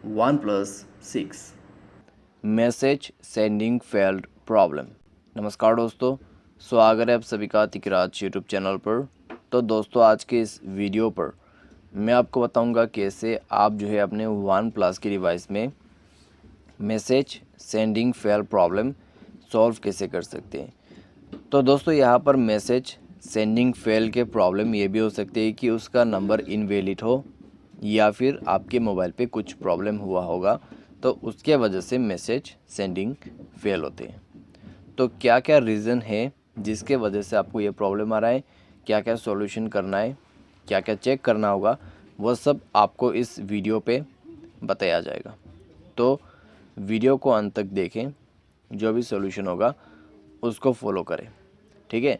OnePlus 6 message sending failed problem. नमस्कार दोस्तों, स्वागत है आप सभी का तिकराज यूट्यूब चैनल पर। तो दोस्तों, आज के इस वीडियो पर मैं आपको बताऊंगा कैसे आप जो है अपने वन प्लस की डिवाइस में message sending fail problem solve कैसे कर सकते हैं। तो दोस्तों, यहाँ पर मैसेज सेंडिंग फेल के प्रॉब्लम ये भी हो सकती है कि उसका नंबर इनवैलिड हो या फिर आपके मोबाइल पे कुछ प्रॉब्लम हुआ होगा, तो उसके वजह से मैसेज सेंडिंग फेल होते हैं। तो क्या क्या रीज़न है जिसके वजह से आपको ये प्रॉब्लम आ रहा है, क्या क्या सॉल्यूशन करना है, क्या क्या चेक करना होगा, वह सब आपको इस वीडियो पे बताया जाएगा। तो वीडियो को अंत तक देखें, जो भी सॉल्यूशन होगा उसको फॉलो करें, ठीक है।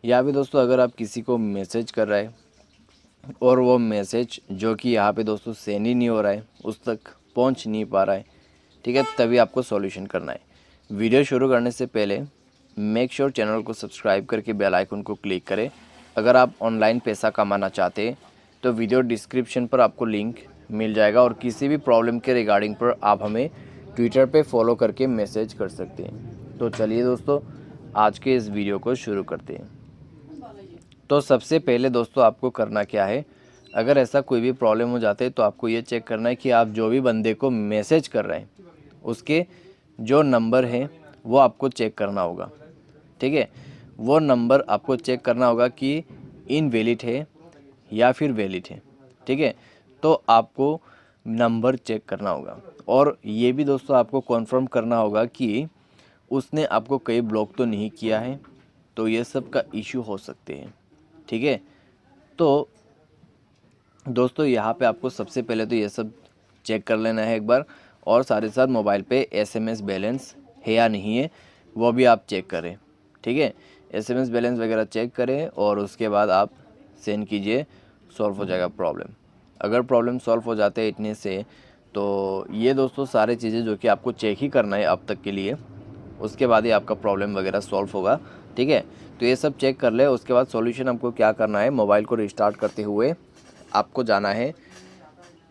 या भी दोस्तों, अगर आप किसी को मैसेज कर रहा है और वो मैसेज जो कि यहाँ पे दोस्तों सेंड ही नहीं हो रहा है, उस तक पहुँच नहीं पा रहा है, ठीक है, तभी आपको सॉल्यूशन करना है। वीडियो शुरू करने से पहले मेक श्योर चैनल को सब्सक्राइब करके बेल आइकन को क्लिक करें। अगर आप ऑनलाइन पैसा कमाना चाहते हैं तो वीडियो डिस्क्रिप्शन पर आपको लिंक मिल जाएगा, और किसी भी प्रॉब्लम के रिगार्डिंग पर आप हमें ट्विटर पे फॉलो करके मैसेज कर सकते हैं। तो चलिए दोस्तों, आज के इस वीडियो को शुरू करते हैं। तो सबसे पहले दोस्तों, आपको करना क्या है, अगर ऐसा कोई भी प्रॉब्लम हो जाता है तो आपको ये चेक करना है कि आप जो भी बंदे को मैसेज कर रहे हैं उसके जो नंबर है वो आपको चेक करना होगा, ठीक है। वो नंबर आपको चेक करना होगा कि इनवैलिड है या फिर वैलिड है, ठीक है। तो आपको नंबर चेक करना होगा, और ये भी दोस्तों आपको कॉन्फर्म करना होगा कि उसने आपको कहीं ब्लॉक तो नहीं किया है। तो ये सब का इशू हो सकते हैं, ठीक है। तो दोस्तों, यहाँ पे आपको सबसे पहले तो ये सब चेक कर लेना है एक बार, और साथ ही साथ मोबाइल पे एसएमएस बैलेंस है या नहीं है वो भी आप चेक करें, ठीक है। एसएमएस बैलेंस वगैरह चेक करें और उसके बाद आप सेंड कीजिए, सॉल्व हो जाएगा प्रॉब्लम। अगर प्रॉब्लम सॉल्व हो जाते हैं इतने से, तो ये दोस्तों सारी चीज़ें जो कि आपको चेक ही करना है अब तक के लिए, उसके बाद ही आपका प्रॉब्लम वगैरह सॉल्व होगा, ठीक है। तो ये सब चेक कर ले। उसके बाद सॉल्यूशन आपको क्या करना है, मोबाइल को रिस्टार्ट करते हुए आपको जाना है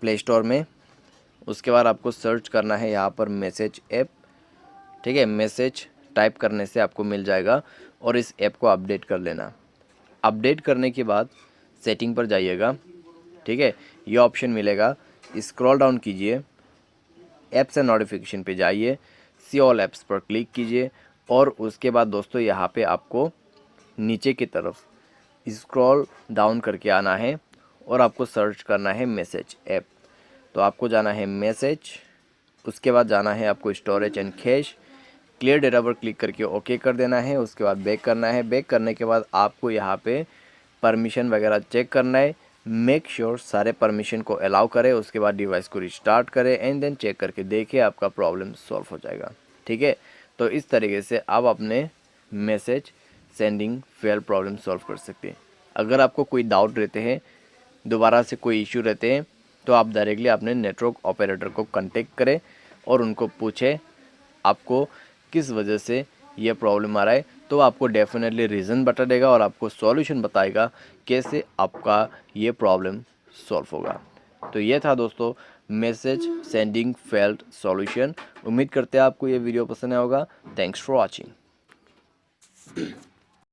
प्ले स्टोर में। उसके बाद आपको सर्च करना है यहाँ पर मैसेज ऐप, ठीक है। मैसेज टाइप करने से आपको मिल जाएगा, और इस ऐप को अपडेट कर लेना। अपडेट करने के बाद सेटिंग पर जाइएगा, ठीक है। ये ऑप्शन मिलेगा, स्क्रॉल डाउन कीजिए, ऐप्स एंड नोटिफिकेशन पे जाइए, सी ऑल ऐप्स पर क्लिक कीजिए, और उसके बाद दोस्तों यहाँ पे आपको नीचे की तरफ स्क्रॉल डाउन करके आना है और आपको सर्च करना है मैसेज ऐप। तो आपको जाना है मैसेज, उसके बाद जाना है आपको storage and cash, clear data पर क्लिक करके ओके कर देना है। उसके बाद बैक करना है। बैक करने के बाद आपको यहाँ पे परमिशन वगैरह चेक करना है। मेक श्योर सारे परमिशन को अलाउ करें। उसके बाद डिवाइस को रिस्टार्ट करें एंड देन चेक करके देखिए, आपका प्रॉब्लम सॉल्व हो जाएगा, ठीक है। तो इस तरीके से आप अपने message sending fail problem solve कर सकते हैं। अगर आपको कोई डाउट रहते हैं, दोबारा से कोई इशू रहते हैं, तो आप डायरेक्टली अपने नेटवर्क ऑपरेटर को कांटेक्ट करें और उनको पूछें आपको किस वजह से ये प्रॉब्लम आ रहा है। तो आपको डेफिनेटली रीज़न बता देगा और आपको सॉल्यूशन बताएगा कैसे आपका ये प्रॉब्लम सॉल्व होगा। तो ये था दोस्तों मैसेज सेंडिंग फेल्ड सॉल्यूशन। उम्मीद करते हैं आपको ये वीडियो पसंद आया होगा। Thanks for watching.